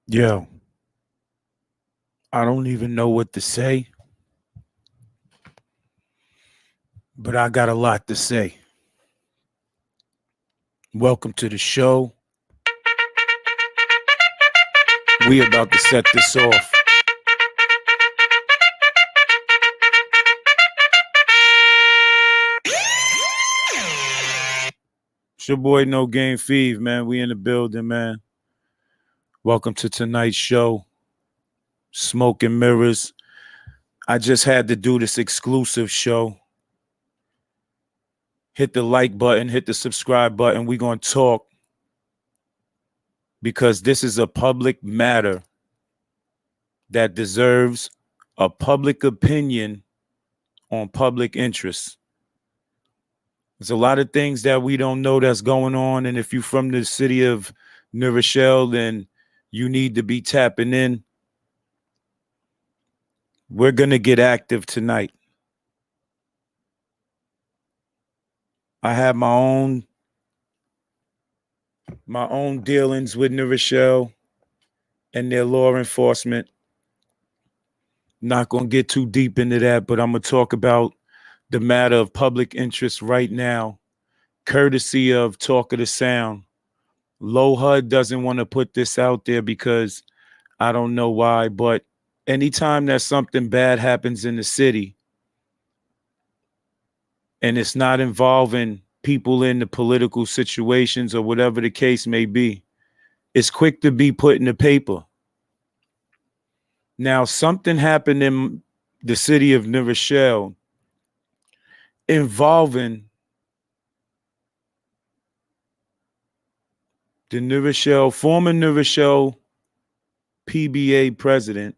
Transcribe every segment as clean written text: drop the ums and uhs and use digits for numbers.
Yo, I don't even know what to say, but I got a lot to say. Welcome to the show. We about to set this off. It's your boy No Game Feeve, man. We in the building, man. Welcome to tonight's show. Smoke and Mirrors. I just had to do this exclusive show. Hit the like button, hit the subscribe button. We're going to talk because this is a public matter that deserves a public opinion on public interest. There's a lot of things that we don't know that's going on. And if you're from the city of New Rochelle, then you need to be tapping in. We're going to get active tonight. I have my own dealings with New Rochelle and their law enforcement. Not going to get too deep into that, but I'm going to talk about the matter of public interest right now, courtesy of Talk of the Sound. Low HUD doesn't want to put this out there because I don't know why, but anytime that something bad happens in the city and it's not involving people in the political situations or whatever the case may be, it's quick to be put in the paper. Now, something happened in the city of New Rochelle involving the former New Rochelle PBA president,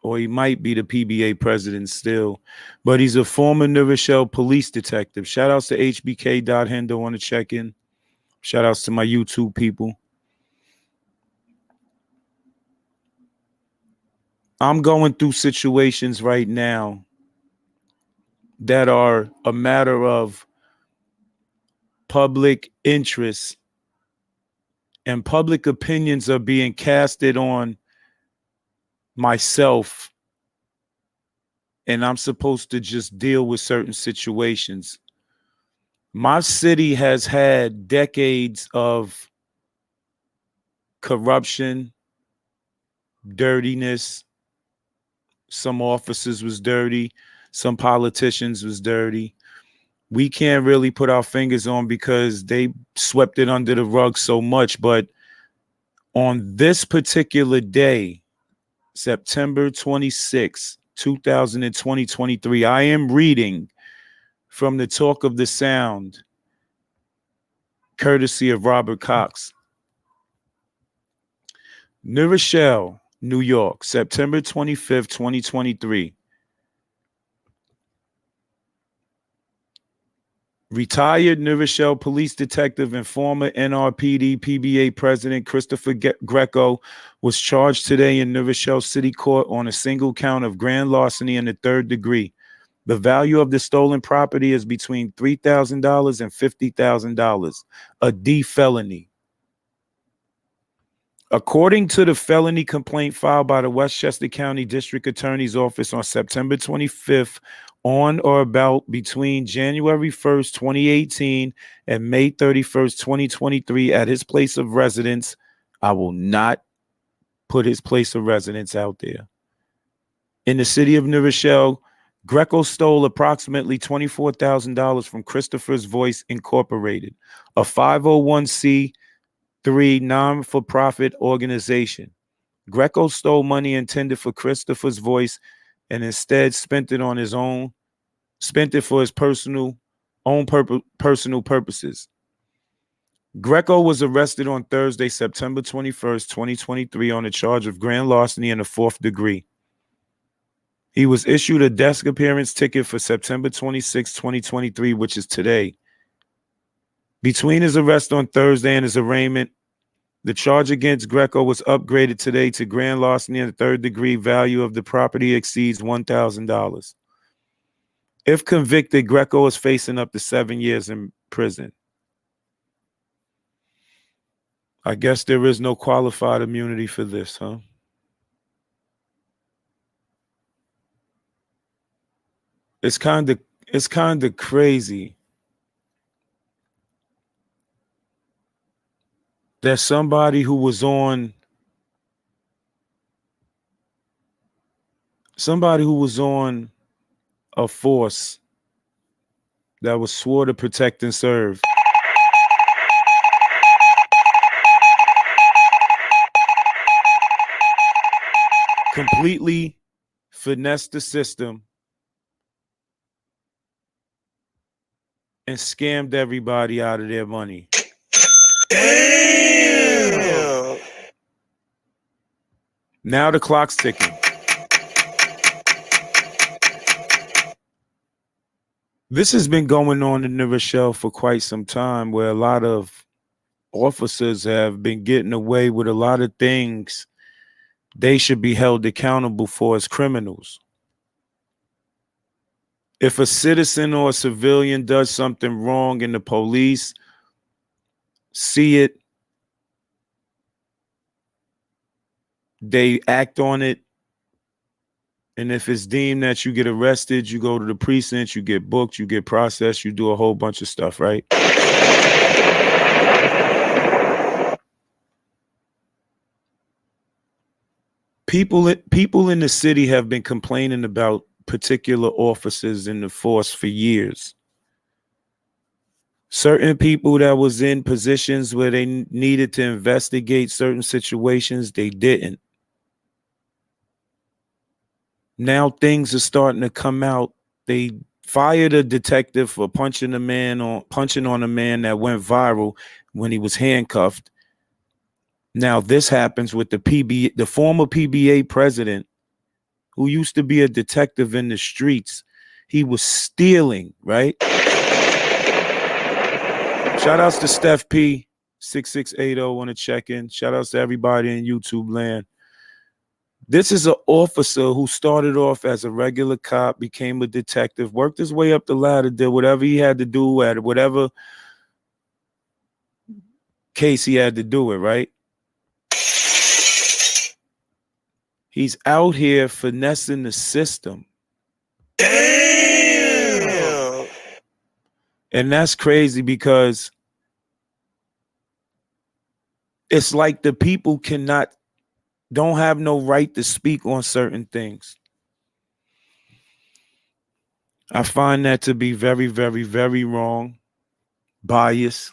or he might be the PBA president still, but he's a former New Rochelle police detective. Shout outs to HBK.Hendo on the check-in. Shout outs to my YouTube people. I'm going through situations right now that are a matter of public interest, and public opinions are being casted on myself, and I'm supposed to just deal with certain situations. My city has had decades of corruption, dirtiness. Some officers was dirty. Some politicians was dirty. We can't really put our fingers on because they swept it under the rug so much. But on this particular day, September 26, 2023, I am reading from the Talk of the Sound, courtesy of Robert Cox. New Rochelle, New York, September 25th, 2023. Retired New Rochelle police detective and former NRPD PBA President Christopher Greco was charged today in New Rochelle City Court on a single count of grand larceny in the third degree. The value of the stolen property is between $3,000 and $50,000, a D felony. According to the felony complaint filed by the Westchester County District Attorney's Office on September 25th, on or about between January 1st, 2018 and May 31st, 2023 at his place of residence. I will not put his place of residence out there. In the city of New Rochelle, Greco stole approximately $24,000 from Christopher's Voice Incorporated, a 501c3 non-for-profit organization. Greco stole money intended for Christopher's Voice and instead spent it for his personal purposes. Greco was arrested on Thursday, September 21st, 2023 on a charge of grand larceny in the fourth degree. He was issued a desk appearance ticket for September 26, 2023, which is today. Between his arrest on Thursday and his arraignment, the charge against Greco was upgraded today to grand larceny in the third degree. Value of the property exceeds $1,000. If convicted, Greco is facing up to 7 years in prison. I guess there is no qualified immunity for this, huh? It's kind of crazy that somebody who was on a force that was swore to protect and serve completely finessed the system and scammed everybody out of their money. Damn! Now the clock's ticking. This has been going on in New Rochelle for quite some time, where a lot of officers have been getting away with a lot of things they should be held accountable for as criminals. If a citizen or a civilian does something wrong and the police see it, they act on it, and if it's deemed that you get arrested, you go to the precinct, you get booked, you get processed, you do a whole bunch of stuff, right? People in the city have been complaining about particular officers in the force for years. Certain people that was in positions where they needed to investigate certain situations, they didn't. Now things are starting to come out. They fired a detective for punching on a man that went viral when he was handcuffed. Now this happens with the former PBA president, who used to be a detective in the streets. He was stealing, right? Shout outs to Steph P 6680 on the check-in. Shout outs to everybody in YouTube land. This is an officer who started off as a regular cop, became a detective, worked his way up the ladder, did whatever he had to do at whatever case he had to do it, right? He's out here finessing the system. Damn! And that's crazy because it's like the people don't have no right to speak on certain things. I find that to be very, very, very wrong, biased.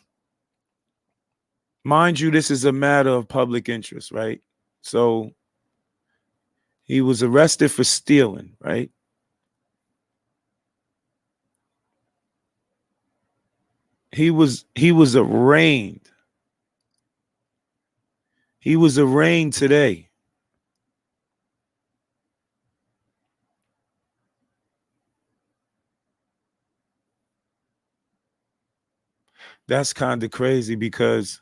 Mind you, this is a matter of public interest, right? So he was arrested for stealing, right? He was arraigned. He was arraigned today. That's kind of crazy because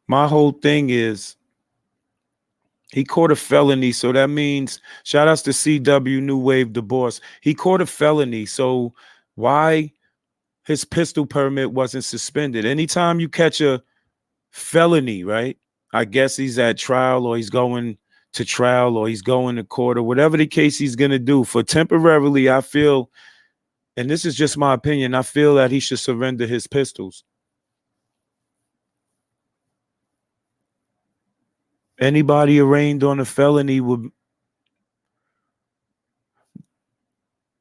my whole thing is he caught a felony. So that means, shout outs to CW New Wave the boss. He caught a felony. So why his pistol permit wasn't suspended? Anytime you catch a felony, right? I guess he's at trial or he's going to trial or he's going to court or whatever the case he's going to do. For temporarily, I feel, and this is just my opinion, I feel that he should surrender his pistols. Anybody arraigned on a felony would,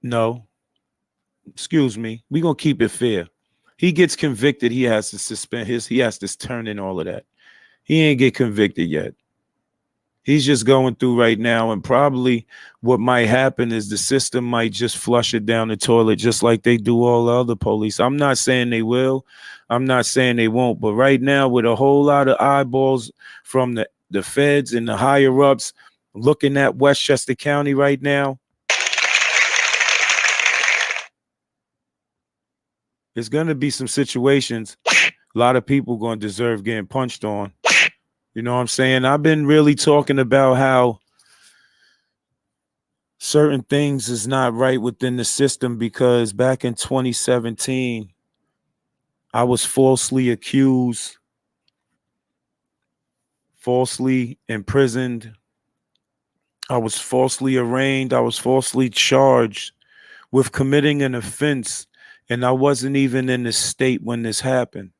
no, excuse me, we're going to keep it fair. He gets convicted, he has to suspend he has to turn in all of that. He ain't get convicted yet. He's just going through right now, and probably what might happen is the system might just flush it down the toilet just like they do all the other police. I'm not saying they will. I'm not saying they won't. But right now, with a whole lot of eyeballs from the feds and the higher-ups looking at Westchester County right now, there's going to be some situations a lot of people going to deserve getting punched on. You know what I'm saying? I've been really talking about how certain things is not right within the system, because back in 2017, I was falsely accused, falsely imprisoned. I was falsely arraigned. I was falsely charged with committing an offense, and I wasn't even in the state when this happened.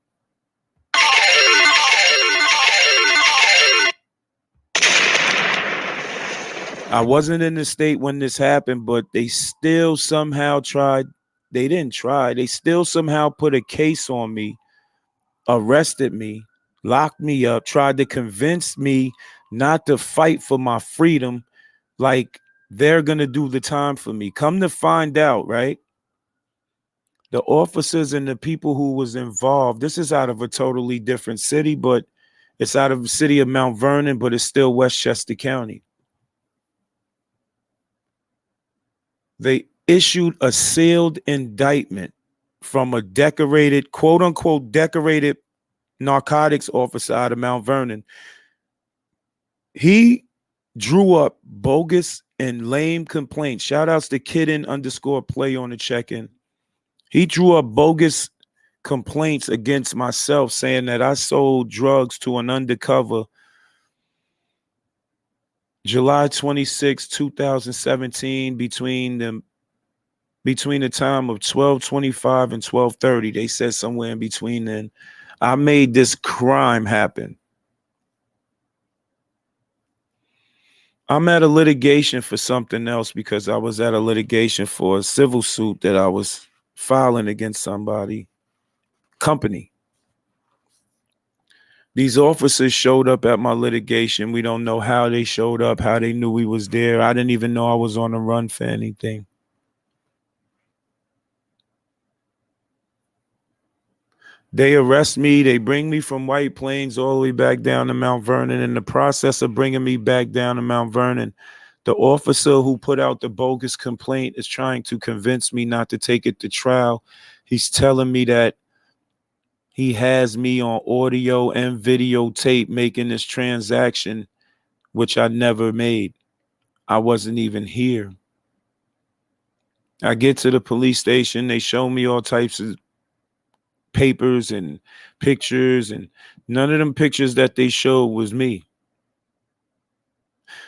I wasn't in the state when this happened, but they still somehow tried. They didn't try. They still somehow put a case on me, arrested me, locked me up, tried to convince me not to fight for my freedom, like they're going to do the time for me. Come to find out, right? The officers and the people who was involved, this is out of a totally different city, but it's out of the city of Mount Vernon, but it's still Westchester County. They issued a sealed indictment from a decorated, quote unquote, decorated narcotics officer out of Mount Vernon. He drew up bogus and lame complaints. Shout outs to Kidden_play on the check-in. He drew up bogus complaints against myself, saying that I sold drugs to an undercover July 26, 2017, between the time of 12:25 and 12:30. They said somewhere in between then. I made this crime happen. I'm at a litigation for something else, because I was at a litigation for a civil suit that I was filing against somebody, company. These officers showed up at my litigation. We don't know how they showed up, how they knew we was there. I didn't even know I was on the run for anything. They arrest me. They bring me from White Plains all the way back down to Mount Vernon. In the process of bringing me back down to Mount Vernon, the officer who put out the bogus complaint is trying to convince me not to take it to trial. He's telling me that he has me on audio and videotape making this transaction, which I never made. I wasn't even here. I get to the police station. They show me all types of papers and pictures, and none of them pictures that they showed was me.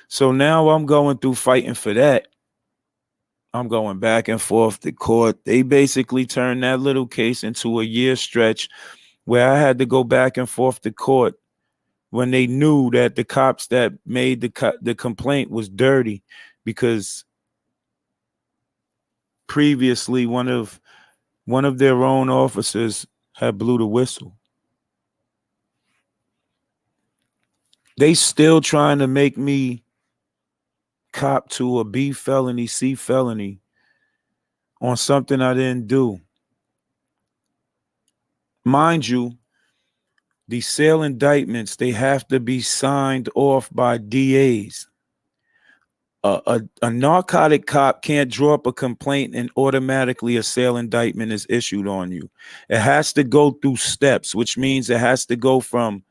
So now I'm going through fighting for that. I'm going back and forth to court. They basically turned that little case into a year stretch where I had to go back and forth to court, when they knew that the cops that made the complaint was dirty, because previously one of their own officers had blew the whistle. They still trying to make me cop to a B felony, C felony on something I didn't do. Mind you, these sale indictments, they have to be signed off by DAs. A narcotic cop can't draw up a complaint and automatically a sale indictment is issued on you. It has to go through steps, which means it has to go from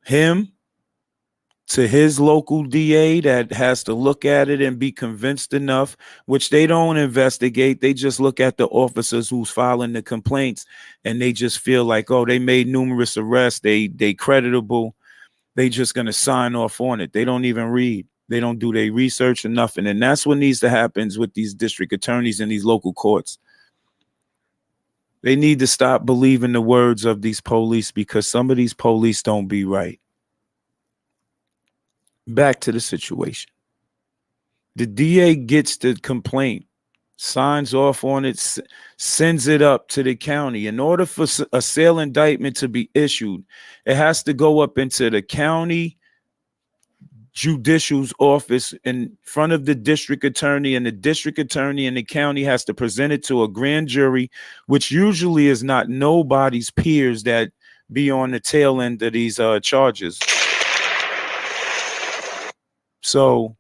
him to his local DA that has to look at it and be convinced enough, which they don't investigate. They just look at the officers who's filing the complaints, and they just feel like, oh, they made numerous arrests. They creditable. They just going to sign off on it. They don't even read. They don't do their research or nothing. And that's what needs to happen with these district attorneys and these local courts. They need to stop believing the words of these police, because some of these police don't be right. Back to the situation. The DA gets the complaint, signs off on it, sends it up to the county. In order for a sale indictment to be issued, it has to go up into the county judicial's office in front of the district attorney, and the district attorney in the county has to present it to a grand jury, which usually is not nobody's peers that be on the tail end of these charges. So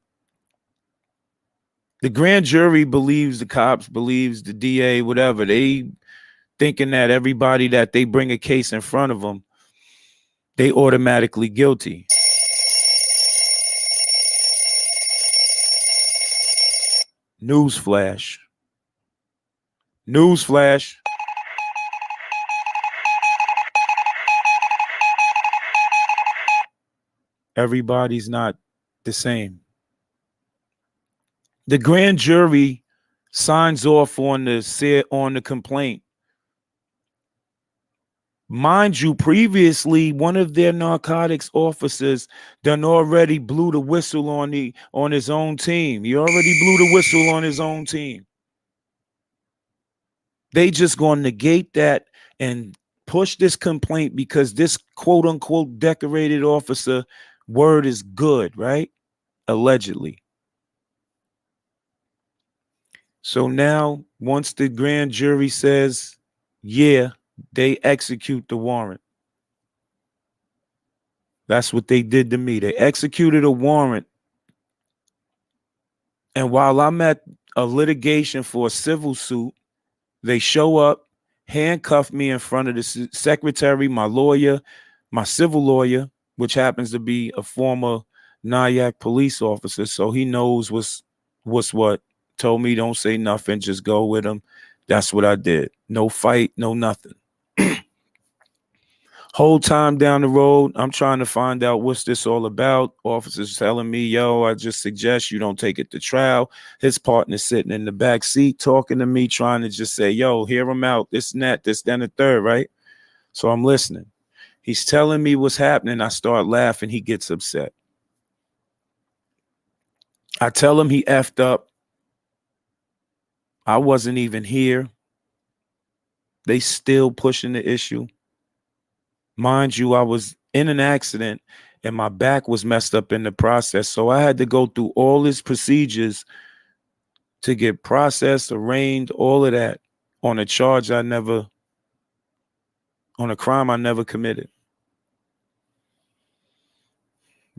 the grand jury believes the cops, believes the DA, whatever. They thinking that everybody that they bring a case in front of them, they automatically guilty. Newsflash. Newsflash. Everybody's not the same. The grand jury signs off on the complaint. Mind you, previously, one of their narcotics officers done already blew the whistle on his own team. He already blew the whistle on his own team. They just gonna negate that and push this complaint because this quote unquote decorated officer word is good, right? Allegedly. So now, once the grand jury says, yeah, they execute the warrant. That's what they did to me. They executed a warrant. And while I'm at a litigation for a civil suit, they show up, handcuff me in front of the secretary, my lawyer, my civil lawyer, which happens to be a former Nyack police officer. So he knows what's what. Told me don't say nothing, just go with him. That's what I did. No fight, no nothing. Whole time down the road, I'm trying to find out what's this all about. Officers telling me, yo, I just suggest you don't take it to trial. His partner sitting in the back seat talking to me, trying to just say, yo, hear him out, this and that, this, then the third, right? So I'm listening. He's telling me what's happening. I start laughing. He gets upset. I tell him he effed up. I wasn't even here. They still pushing the issue. Mind you, I was in an accident and my back was messed up in the process. So I had to go through all these procedures to get processed, arraigned, all of that on a charge on a crime I never committed.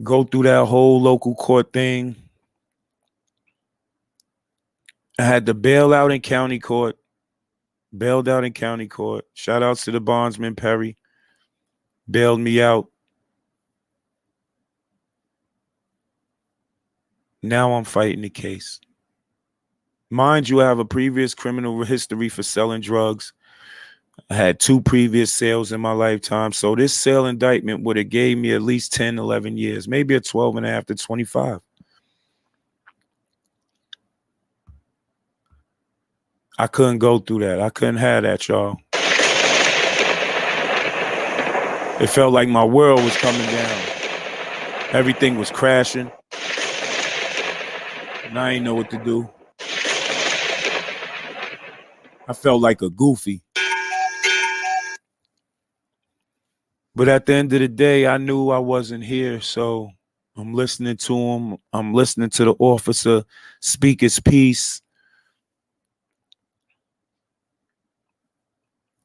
Go through that whole local court thing. I had to bail out in county court. Bailed out in county court. Shout outs to the bondsman, Perry. Bailed me out. Now I'm fighting the case. Mind you, I have a previous criminal history for selling drugs. I had 2 previous sales in my lifetime. So this sale indictment would have gave me at least 10, 11 years, maybe a 12 and a half to 25. I couldn't go through that. I couldn't have that, y'all. It felt like my world was coming down. Everything was crashing. And I didn't know what to do. I felt like a goofy. But at the end of the day, I knew I wasn't here. So I'm listening to him. I'm listening to the officer speak his piece.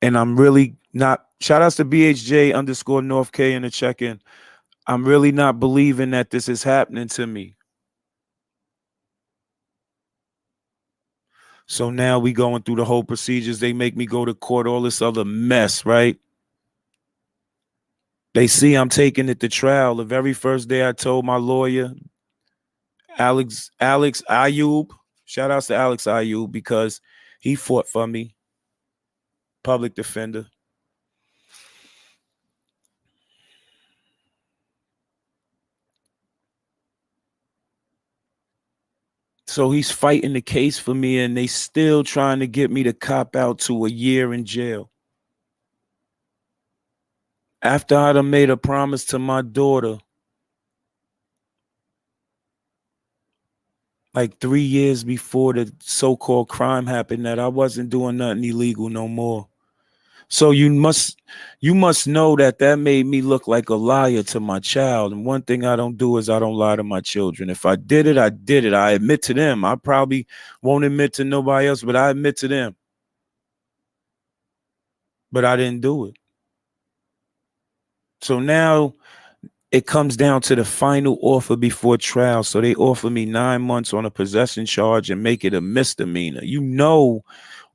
And I'm really not, shout outs to BHJ_North K in the check-in. I'm really not believing that this is happening to me. So now we going through the whole procedures. They make me go to court, all this other mess, right? They see I'm taking it to trial. The very first day I told my lawyer, Alex Ayub, shout outs to Alex Ayub, because he fought for me, public defender. So he's fighting the case for me, and they still trying to get me to cop out to a year in jail. After I'd have made a promise to my daughter, like 3 years before the so-called crime happened, that I wasn't doing nothing illegal no more. So you must know that made me look like a liar to my child. And one thing I don't do is I don't lie to my children. If I did it, I did it. I admit to them. I probably won't admit to nobody else, but I admit to them. But I didn't do it. So now it comes down to the final offer before trial. So they offer me 9 months on a possession charge and make it a misdemeanor. You know,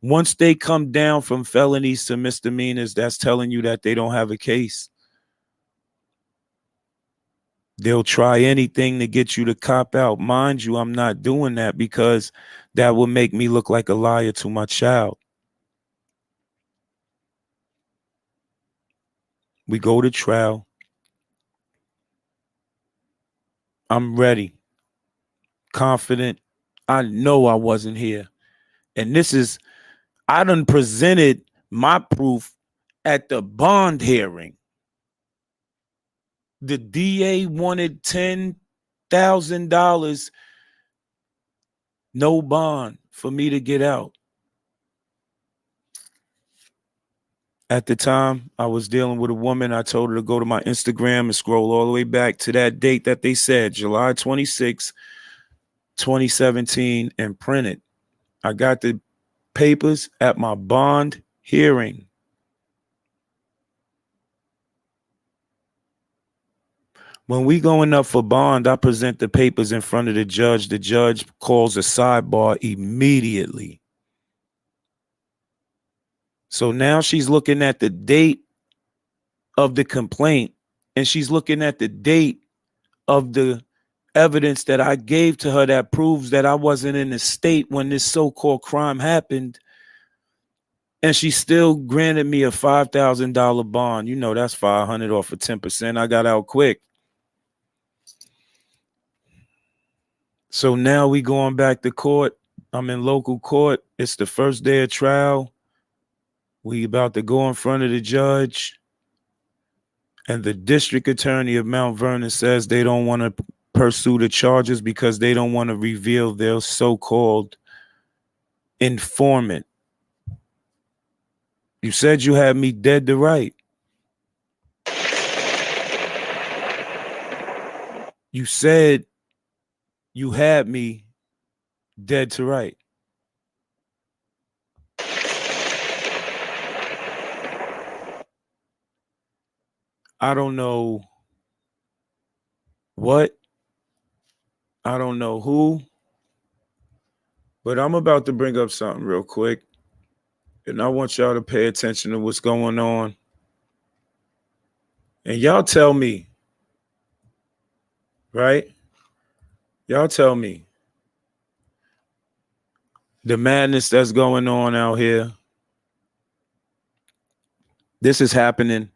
once they come down from felonies to misdemeanors, that's telling you that they don't have a case. They'll try anything to get you to cop out. Mind you, I'm not doing that because that will make me look like a liar to my child. We go to trial. I'm ready, confident. I know I wasn't here. And I done presented my proof at the bond hearing. The DA wanted $10,000, no bond, for me to get out. At the time, I was dealing with a woman. I told her to go to my Instagram and scroll all the way back to that date that they said, July 26, 2017, and print it. I got the papers at my bond hearing. When we going up for bond, I present the papers in front of the judge. The judge calls a sidebar immediately. So now she's looking at the date of the complaint, and she's looking at the date of the evidence that I gave to her that proves that I wasn't in the state when this so-called crime happened. And she still granted me a $5,000 bond. You know, that's $500 off of 10%. I got out quick. So now we going back to court. I'm in local court. It's the first day of trial. We about to go in front of the judge. And the district attorney of Mount Vernon says they don't want to pursue the charges because they don't want to reveal their so-called informant. You said you had me dead to right. You said you had me dead to right. I don't know what, I don't know who, but I'm about to bring up something real quick. And I want y'all to pay attention to what's going on. And y'all tell me, right? Y'all tell me the madness that's going on out here. This is happening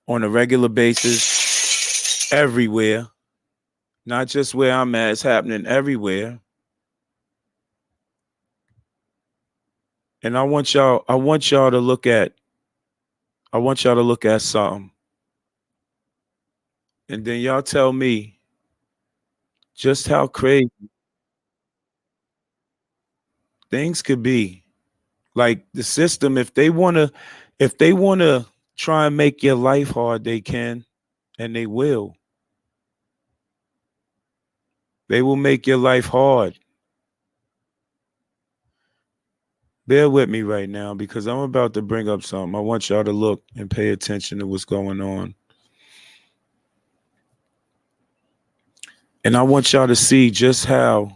on a regular basis everywhere. Not just where I'm at, it's happening everywhere. And I want y'all to look at something. And then y'all tell me just how crazy things could be. Like the system, if they wanna try and make your life hard, they can, and they will. They will make your life hard. Bear with me right now because I'm about to bring up something. I want y'all to look and pay attention to what's going on. And I want y'all to see just how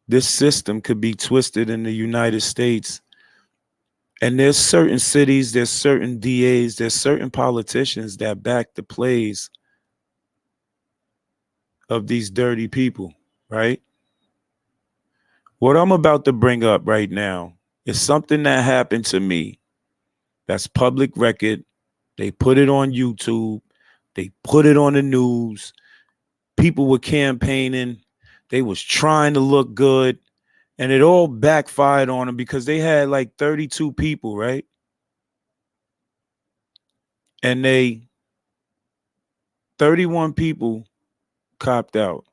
this system could be twisted in the United States. And there's certain cities, there's certain DAs, there's certain politicians that back the plays of these dirty people, right? What I'm about to bring up right now is something that happened to me. That's public record. They put it on YouTube. They put it on the news. People were campaigning. They was trying to look good. And it all backfired on them because they had like 32 people, right? And 31 people copped out.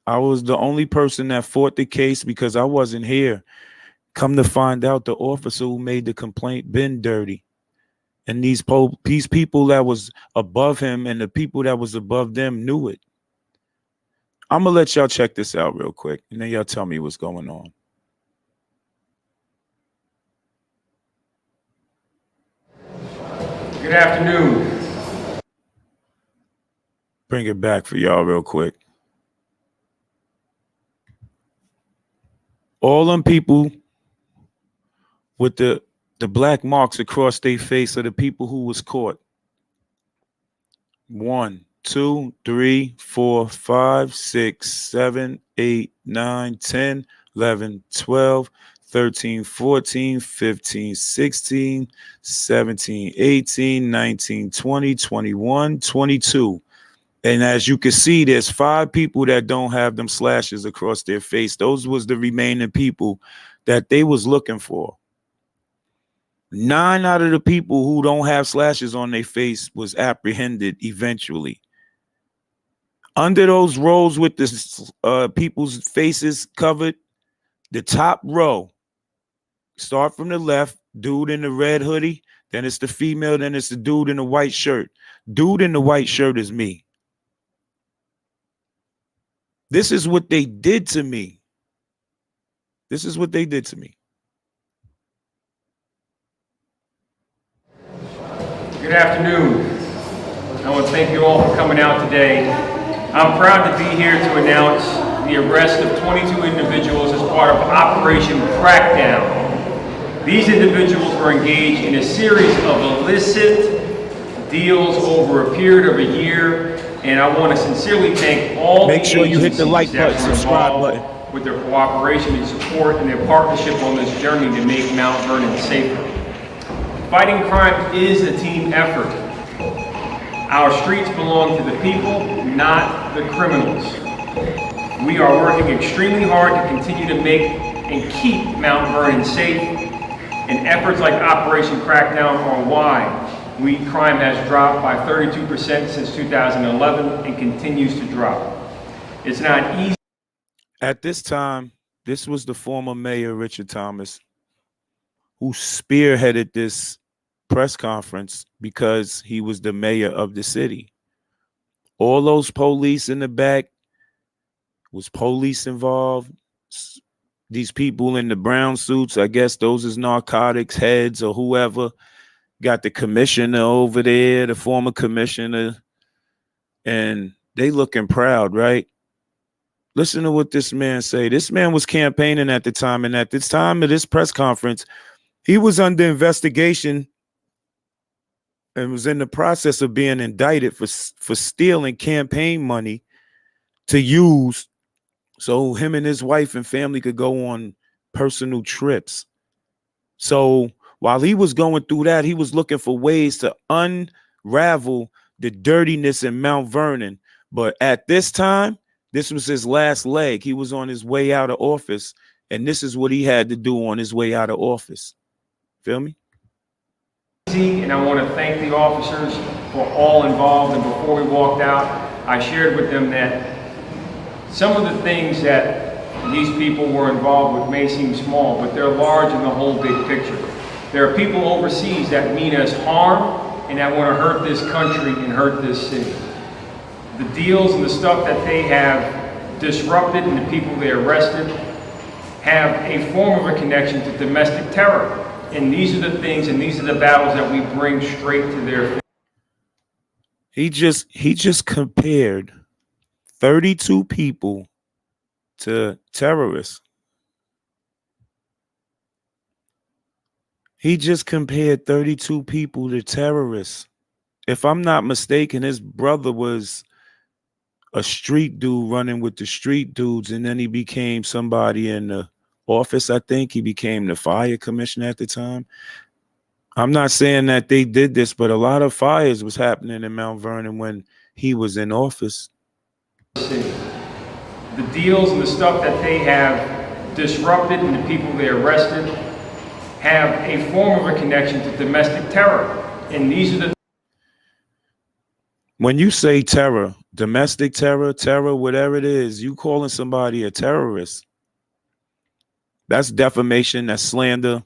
I was the only person that fought the case because I wasn't here. Come to find out, the officer who made the complaint been dirty. And these people that was above him and the people that was above them knew it. I'm going to let y'all check this out real quick, and then y'all tell me what's going on. Good afternoon. Bring it back for y'all real quick. All them people with the black marks across their face are the people who was caught. 1, 2, 3, 4, 5, 6, 7, 8, 9, 10, 11, 12, 13, 14, 15, 16, 17, 18, 19, 20, 21, 22. And as you can see, there's 5 people that don't have them slashes across their face. Those was the remaining people that they was looking for. 9 out of the people who don't have slashes on their face was apprehended eventually. Under those rows with the people's faces covered, the top row, start from the left, dude in the red hoodie, then it's the female, then it's the dude in the white shirt. Dude in the white shirt is me. This is what they did to me. This is what they did to me. Good afternoon. I want to thank you all for coming out today. I'm proud to be here to announce the arrest of 22 individuals as part of Operation Crackdown. These individuals were engaged in a series of illicit deals over a period of a year, and I want to sincerely thank all Make sure you hit the like button, subscribe button, with their cooperation and support and their partnership on this journey to make Mount Vernon safer. Fighting crime is a team effort. Our streets belong to the people, not the criminals. We are working extremely hard to continue to make and keep Mount Vernon safe, and efforts like Operation Crackdown are why crime has dropped by 32% since 2011 and continues to drop. It's not easy. At this time, this was the former mayor, Richard Thomas, who spearheaded this press conference because he was the mayor of the city. All those police in the back, was police involved. These people in the brown suits, I guess those is narcotics heads or whoever. Got the commissioner over there, the former commissioner, and they looking proud, right? Listen to what this man say. This man was campaigning at the time, and at this time of this press conference, he was under investigation and was in the process of being indicted for stealing campaign money to use so him and his wife and family could go on personal trips. So while he was going through that, he was looking for ways to unravel the dirtiness in Mount Vernon. But at this time, this was his last leg. He was on his way out of office, and this is what he had to do on his way out of office. Feel me? And I want to thank the officers for all involved. And before we walked out, I shared with them that some of the things that these people were involved with may seem small, but they're large in the whole big picture. There are people overseas that mean us harm and that want to hurt this country and hurt this city. The deals and the stuff that they have disrupted and the people they arrested have a form of a connection to domestic terror. And these are the things and these are the battles that we bring straight to their face. He just compared 32 people to terrorists. He just compared 32 people to terrorists. If I'm not mistaken, his brother was a street dude running with the street dudes, and then he became somebody in the office. I think he became the fire commissioner at the time. I'm not saying that they did this, but a lot of fires was happening in Mount Vernon when he was in office. The deals and the stuff that they have disrupted and the people they arrested have a form of a connection to domestic terror. And these are the... When you say terror, domestic terror, whatever it is, you calling somebody a terrorist. That's defamation, that's slander.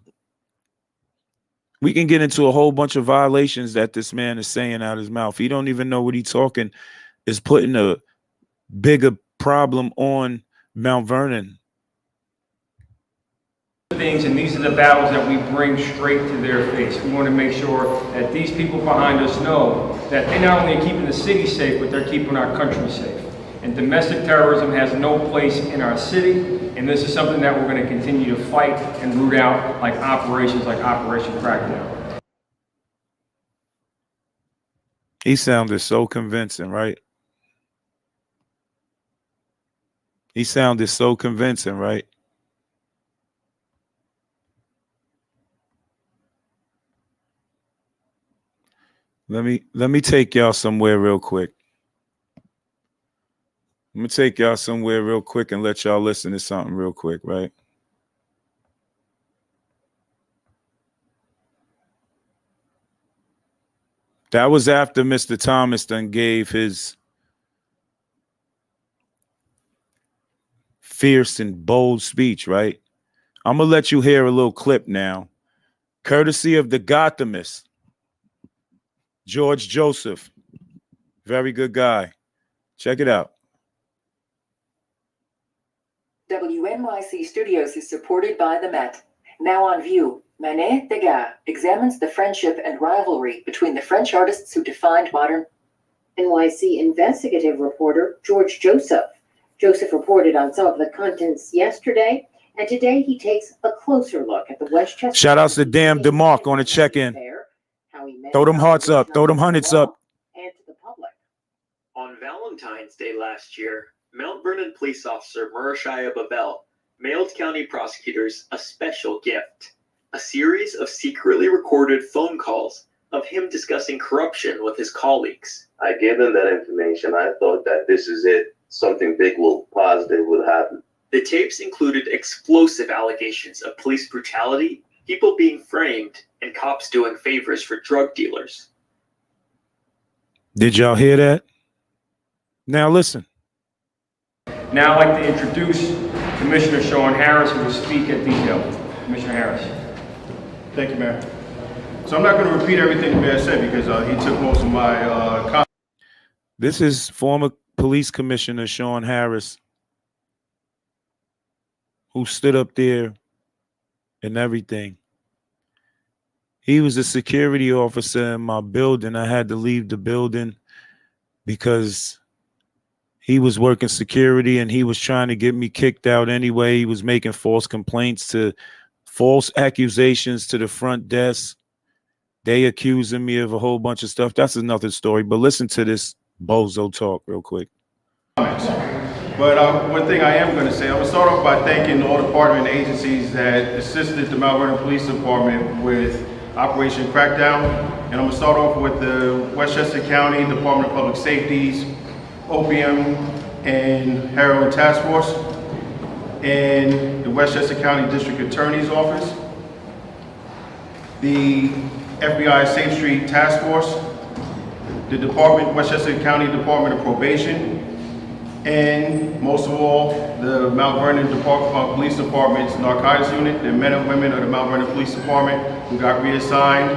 We can get into a whole bunch of violations that this man is saying out of his mouth. He don't even know what he's talking, is putting a bigger problem on Mount Vernon. Things, and these are the battles that we bring straight to their face. We want to make sure that these people behind us know that they not only are keeping the city safe, but they're keeping our country safe. And domestic terrorism has no place in our city, and this is something that we're going to continue to fight and root out, like operations like Operation Crackdown. He sounded so convincing, right? He sounded so convincing, right? Let me take y'all somewhere real quick. Let me take y'all somewhere real quick and let y'all listen to something real quick, right? That was after Mr. Thomas then gave his fierce and bold speech, right? I'm going to let you hear a little clip now, courtesy of the Gothamist, George Joseph. Very good guy. Check it out. WNYC Studios is supported by the Met. Now on view, Manet Degas examines the friendship and rivalry between the French artists who defined modern. NYC investigative reporter George Joseph. Joseph reported on some of the contents yesterday, and today he takes a closer look at the Westchester. Shout outs to Dan DeMarc on the check-in. Throw them hearts up. Throw them hundreds up. And to the public. On Valentine's Day last year, Mount Vernon police officer Murashaya Babel mailed county prosecutors a special gift, a series of secretly recorded phone calls of him discussing corruption with his colleagues. I gave them that information. I thought that this is it. Something big positive will happen. The tapes included explosive allegations of police brutality, people being framed, and cops doing favors for drug dealers. Did y'all hear that? Now listen. Now I'd like to introduce Commissioner Sean Harris, who will speak at detail. Commissioner Harris. Thank you, Mayor. So I'm not going to repeat everything the mayor said because he took most of my comments. This is former Police Commissioner Sean Harris, who stood up there and everything. He was a security officer in my building. I had to leave the building because he was working security and he was trying to get me kicked out anyway. He was making false accusations to the front desk. They accusing me of a whole bunch of stuff. That's another story. But listen to this bozo talk real quick. But one thing I am going to say, I'm going to start off by thanking all department agencies that assisted the Mount Vernon Police Department with Operation Crackdown. And I'm going to start off with the Westchester County Department of Public Safety's Opium and Heroin Task Force, and the Westchester County District Attorney's Office, the FBI Safe Street Task Force, the Westchester County Department of Probation, and most of all, the Mount Vernon Police Department's Narcotics Unit, the men and women of the Mount Vernon Police Department who got reassigned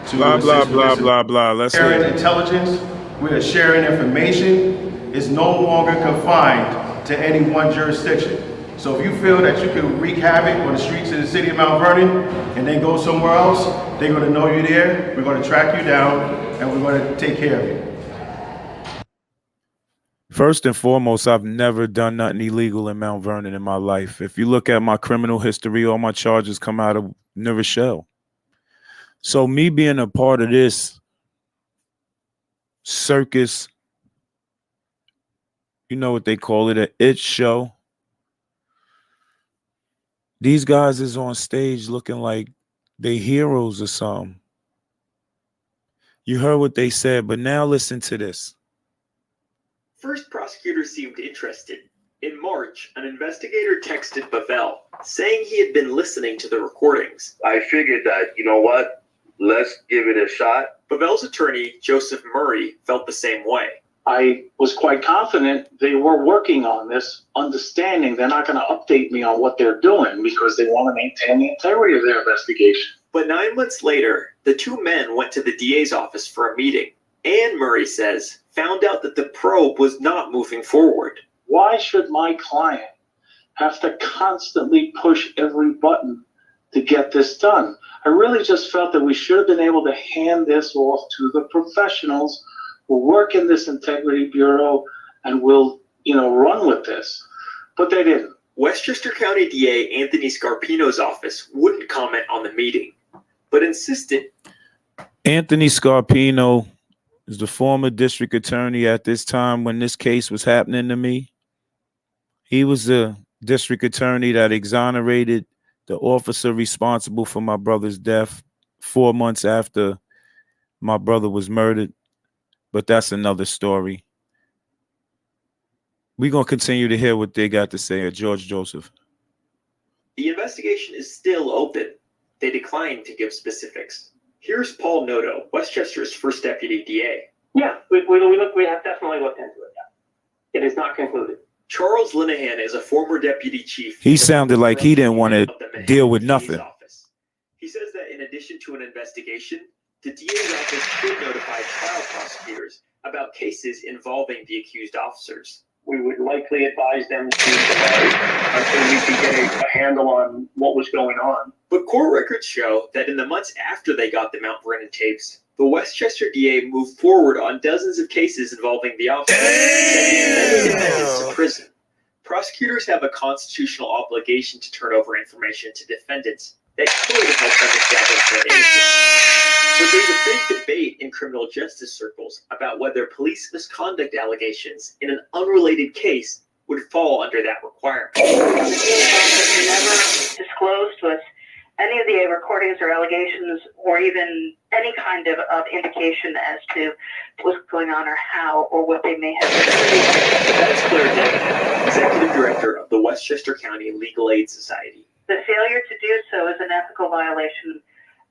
to blah, blah, blah. Let's sharing intelligence. We are sharing information. Is no longer confined to any one jurisdiction. So if you feel that you can wreak havoc on the streets of the city of Mount Vernon and then go somewhere else, they're going to know you're there, we're going to track you down, and we're going to take care of you. First and foremost, I've never done nothing illegal in Mount Vernon in my life. If you look at my criminal history, all my charges come out of New Rochelle. So me being a part of this circus, you know what they call it, it show. These guys is on stage looking like they heroes or something. You heard what they said, but now listen to this. First, prosecutors seemed interested. In March, an investigator texted Babel, saying he had been listening to the recordings. I figured that, you know what, let's give it a shot. Babel's attorney, Joseph Murray, felt the same way. I was quite confident they were working on this, understanding they're not going to update me on what they're doing because they want to maintain the integrity of their investigation. But 9 months later, the two men went to the DA's office for a meeting, and Murray says, found out that the probe was not moving forward. Why should my client have to constantly push every button to get this done? I really just felt that we should have been able to hand this off to the professionals who work in this integrity bureau and will, run with this. But they didn't. Westchester County DA Anthony Scarpino's office wouldn't comment on the meeting, but insisted. Anthony Scarpino is the former district attorney at this time when this case was happening to me. He was the district attorney that exonerated the officer responsible for my brother's death 4 months after my brother was murdered. But that's another story. We're going to continue to hear what they got to say. George Joseph. The investigation is still open. They declined to give specifics. Here's Paul Noto, Westchester's first deputy DA. Yeah, we have definitely looked into it. Yeah. It is not concluded. Charles Linehan is a former deputy chief. He sounded like he didn't want to deal with nothing. Office. He says that in addition to an investigation, the DA's office should notify trial prosecutors about cases involving the accused officers. We would likely advise them to delay until we could get a handle on what was going on. But court records show that in the months after they got the Mount Vernon tapes, the Westchester DA moved forward on dozens of cases involving the officers, sending many defendants to prison. Prosecutors have a constitutional obligation to turn over information to defendants that could help them establish their innocence. But there's a big debate in criminal justice circles about whether police misconduct allegations in an unrelated case would fall under that requirement. Never disclosed to us any of the recordings or allegations or even any kind of indication as to what's going on or how or what they may have been. That's Claire Denton, Executive Director of the Westchester County Legal Aid Society. The failure to do so is an ethical violation,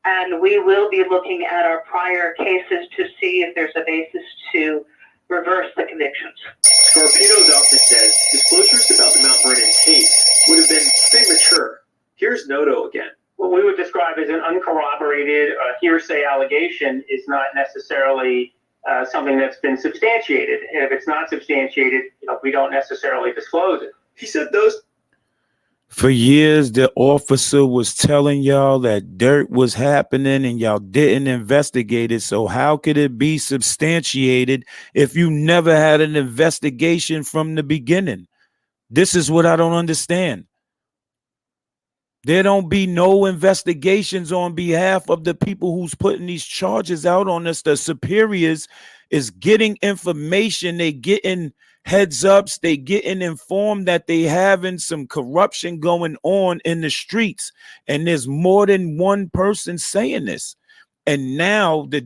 and we will be looking at our prior cases to see if there's a basis to reverse the convictions. Scarpino's office says disclosures about the Mount Vernon tapes would have been premature. Here's Noto again. What we would describe as an uncorroborated hearsay allegation is not necessarily something that's been substantiated. And if it's not substantiated, we don't necessarily disclose it. He said those. For years, the officer was telling y'all that dirt was happening and y'all didn't investigate it. So how could it be substantiated if you never had an investigation from the beginning? This is what I don't understand. There don't be no investigations on behalf of the people who's putting these charges out on us. The superiors is getting information. They getting heads ups. They getting informed that they having some corruption going on in the streets. And there's more than one person saying this. And now the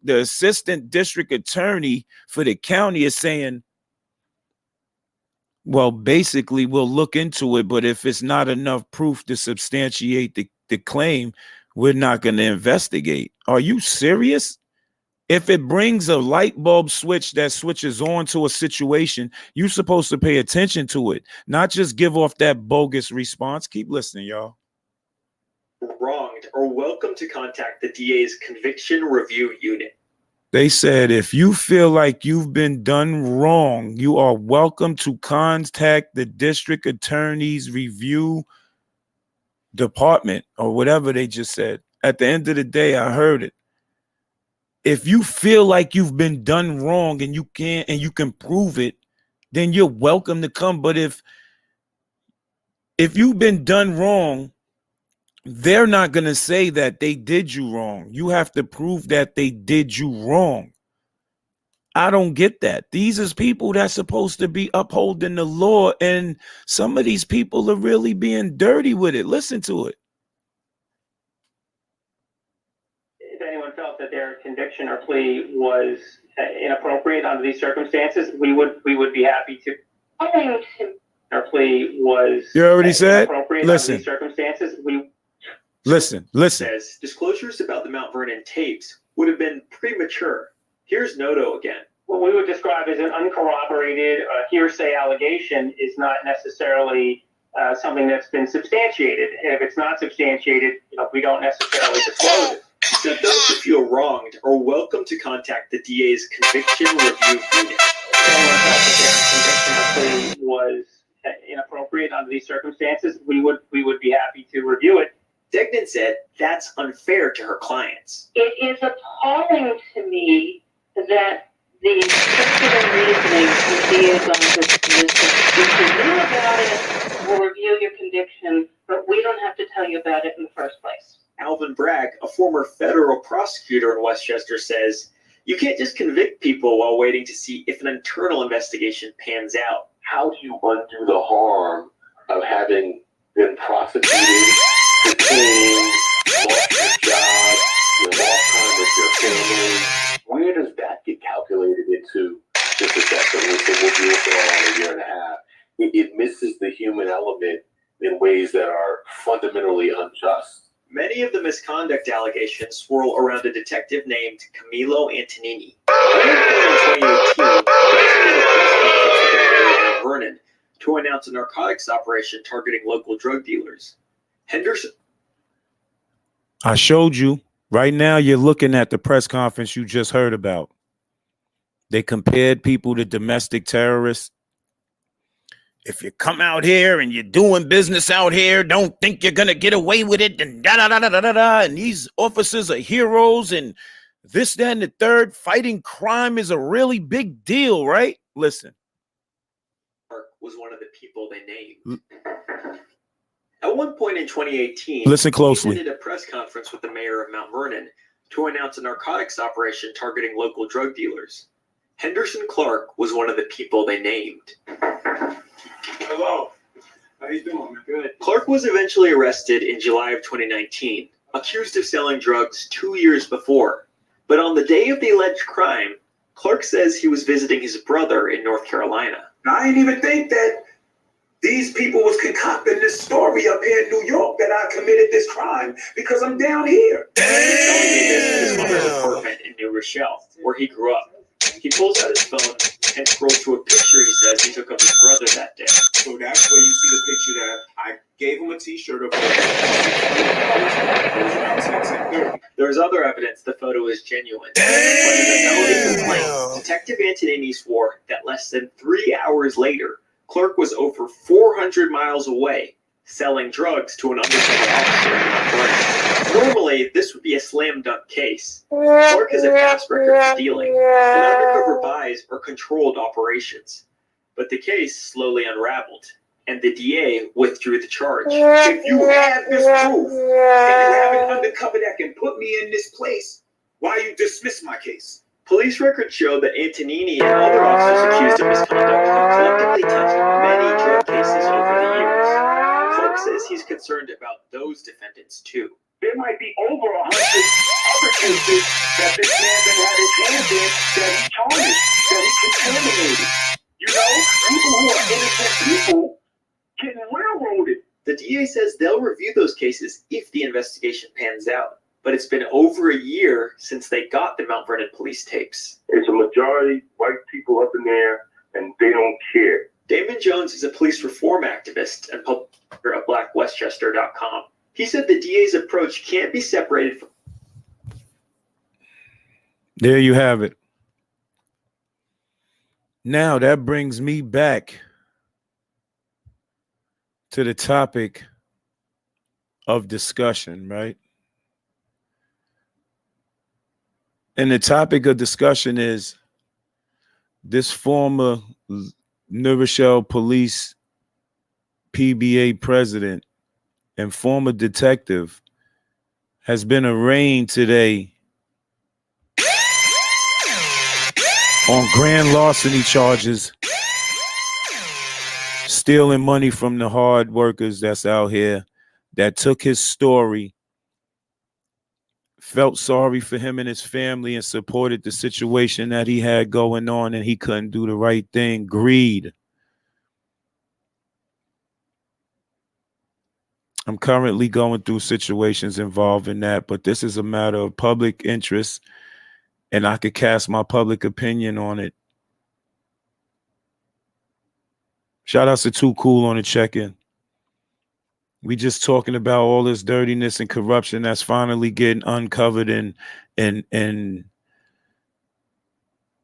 assistant district attorney for the county is saying, well, basically, we'll look into it, but if it's not enough proof to substantiate the claim, we're not going to investigate. Are you serious? If it brings a light bulb switch that switches on to a situation, you're supposed to pay attention to it, not just give off that bogus response. Keep listening, y'all. Wronged are welcome to contact the DA's Conviction Review Unit. They said, if you feel like you've been done wrong, you are welcome to contact the district attorney's review department or whatever they just said. At the end of the day, I heard it. If you feel like you've been done wrong and you can prove it, then you're welcome to come. But if you've been done wrong, they're not going to say that they did you wrong. You have to prove that they did you wrong. I don't get that. These is people that's supposed to be upholding the law, and some of these people are really being dirty with it. Listen to it. If anyone felt that their conviction or plea was inappropriate under these circumstances, we would be happy to. Our plea was. You already said. Listen. Under these circumstances, Listen. Says disclosures about the Mount Vernon tapes would have been premature. Here's Noto again. What we would describe as an uncorroborated hearsay allegation is not necessarily something that's been substantiated. And if it's not substantiated, we don't necessarily disclose it. So those who feel wronged are welcome to contact the DA's Conviction Review Unit. If anyone felt that their conviction or plea was inappropriate under these circumstances, we would be happy to review it. Degnan said that's unfair to her clients. It is appalling to me that the circular reasoning from DA's office is if you knew about it, we'll review your conviction, but we don't have to tell you about it in the first place. Alvin Bragg, a former federal prosecutor in Westchester, says You can't just convict people while waiting to see if an internal investigation pans out. How do you undo the harm of having been prosecuted, detained, lost your job, you lost time with your family? Where does that get calculated into this assessment? We say we'll do it for around a year and a half. It misses the human element in ways that are fundamentally unjust. Many of the misconduct allegations swirl around a detective named Camilo Antonini. In 2018, Mount Vernon to announce a narcotics operation targeting local drug dealers. Henderson. I showed you. Right now, you're looking at the press conference you just heard about. They compared people to domestic terrorists. If you come out here and you're doing business out here, don't think you're going to get away with it. And da-da-da-da-da-da. And these officers are heroes and this, that, and the third. Fighting crime is a really big deal, right? Listen. Was one of the people they named. At one point in 2018, listen closely. He attended a press conference with the mayor of Mount Vernon to announce a narcotics operation targeting local drug dealers. Henderson Clark was one of the people they named. Hello. How you doing, man? Good. Clark was eventually arrested in July of 2019, accused of selling drugs 2 years before. But on the day of the alleged crime, Clark says he was visiting his brother in North Carolina. I didn't even think that these people was concocting this story up here in New York that I committed this crime because I'm down here. His mother's apartment in New Rochelle, where he grew up. He pulls out his phone and scrolls through a picture he says he took of his brother that day. So that's where you see the picture that I gave him a t-shirt of There's other evidence the photo is genuine. But in the complaint, Detective Antonini swore that less than 3 hours later, Clark was over 400 miles away selling drugs to an undercover officer in Mount Vernon. Normally, this would be a slam dunk case. Clark has a past record for dealing, and undercover buys or controlled operations. But the case slowly unraveled, and the DA withdrew the charge. If you have this proof, and you have an undercover that can put me in this place, why you dismiss my case? Police records show that Antonini and other officers accused of misconduct have collectively touched many drug cases over the years. Clark says he's concerned about those defendants too. There might be over 100 other cases that this man that had his hands in, that he tarnished, that he contaminated. You know, people who are innocent people getting railroaded. The DA says they'll review those cases if the investigation pans out. But it's been over a year since they got the Mount Vernon police tapes. It's a majority white people up in there, and they don't care. Damon Jones is a police reform activist and publisher of blackwestchester.com. He said the DA's approach can't be separated from... There you have it. Now that brings me back to the topic of discussion, right? And the topic of discussion is this former New Rochelle Police PBA president and former detective has been arraigned today on grand larceny charges, stealing money from the hard workers that's out here, that took his story, felt sorry for him and his family, and supported the situation that he had going on, and he couldn't do the right thing. Greed. I'm currently going through situations involving that, but this is a matter of public interest, and I could cast my public opinion on it. Shout outs to Too Cool on the check-in. We just talking about all this dirtiness and corruption that's finally getting uncovered and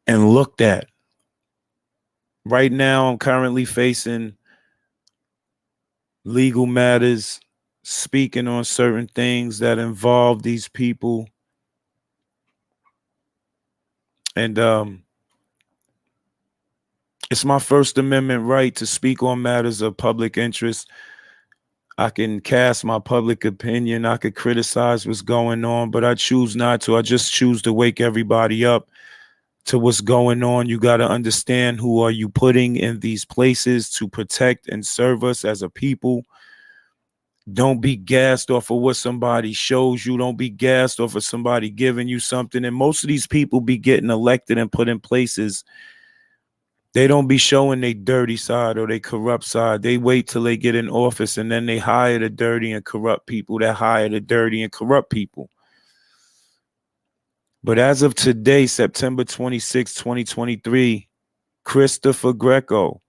looked at. Right now, I'm currently facing legal matters, speaking on certain things that involve these people. And it's my First Amendment right to speak on matters of public interest. I can cast my public opinion. I could criticize what's going on, but I choose not to. I just choose to wake everybody up to what's going on. You got to understand, who are you putting in these places to protect and serve us as a people. Don't be gassed off of what somebody shows you. Don't be gassed off of somebody giving you something. And most of these people be getting elected and put in places. They don't be showing their dirty side or their corrupt side. They wait till they get in office, and then they hire the dirty and corrupt people that hire the dirty and corrupt people. But as of today, September 26, 2023, Christopher Greco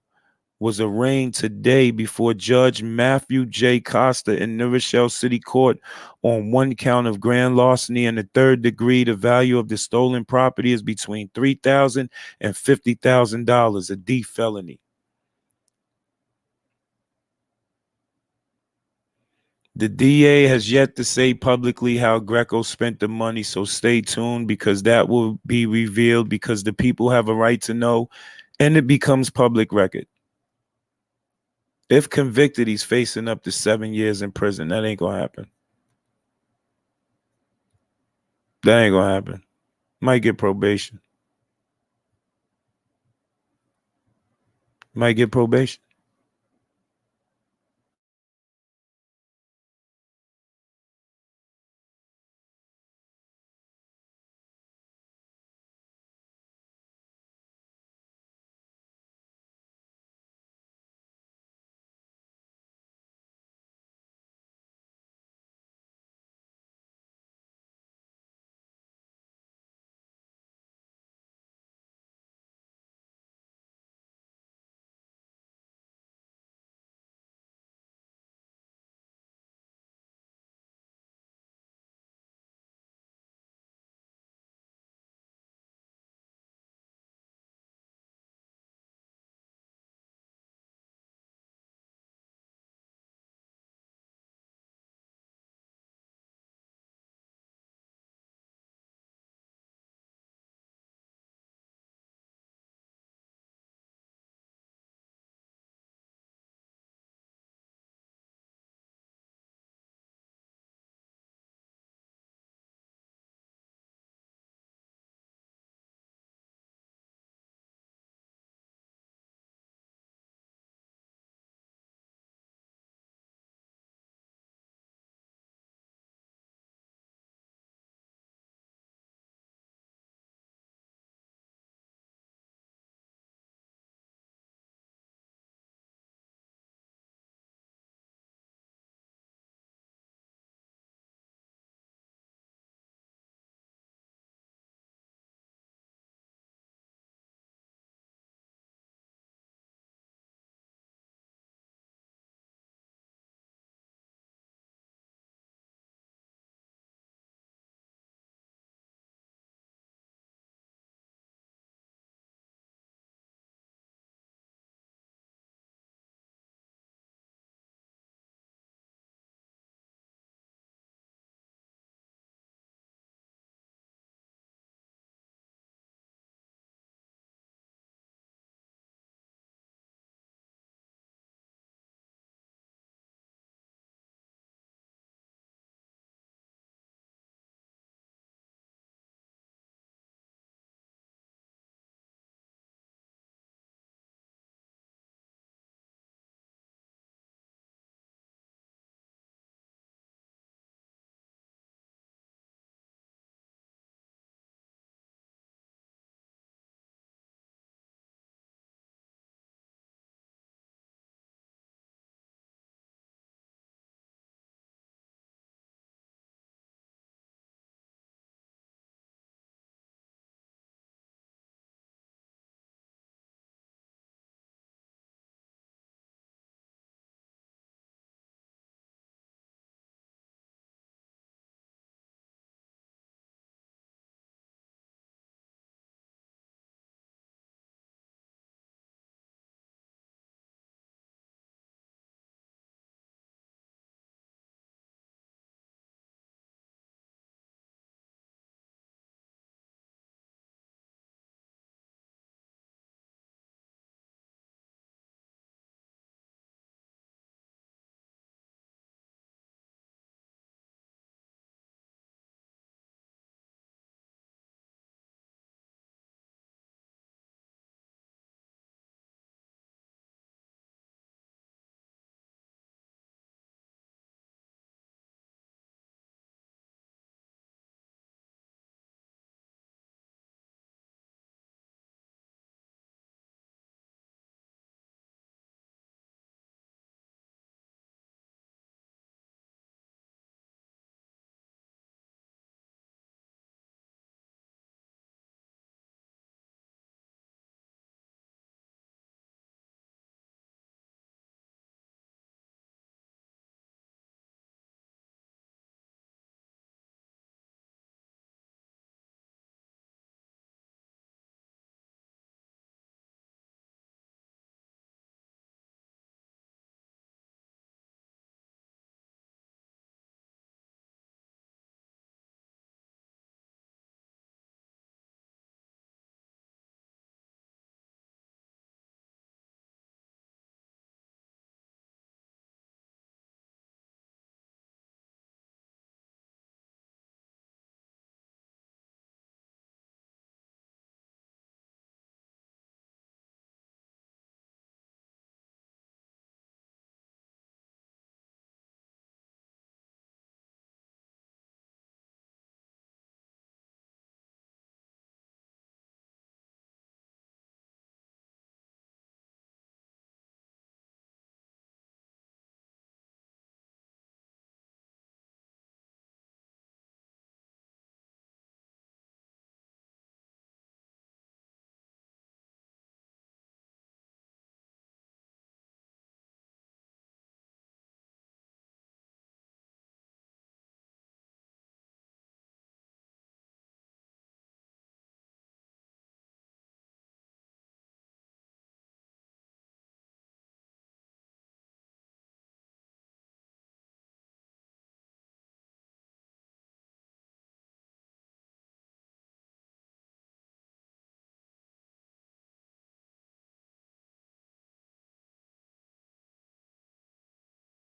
was arraigned today before Judge Matthew J. Costa in New Rochelle City Court on one count of grand larceny in the third degree. The value of the stolen property is between $3,000 and $50,000, a D felony. The DA has yet to say publicly how Greco spent the money, so stay tuned, because that will be revealed, because the people have a right to know, and it becomes public record. If convicted, he's facing up to 7 years in prison. That ain't gonna happen. That ain't gonna happen. Might get probation. Might get probation.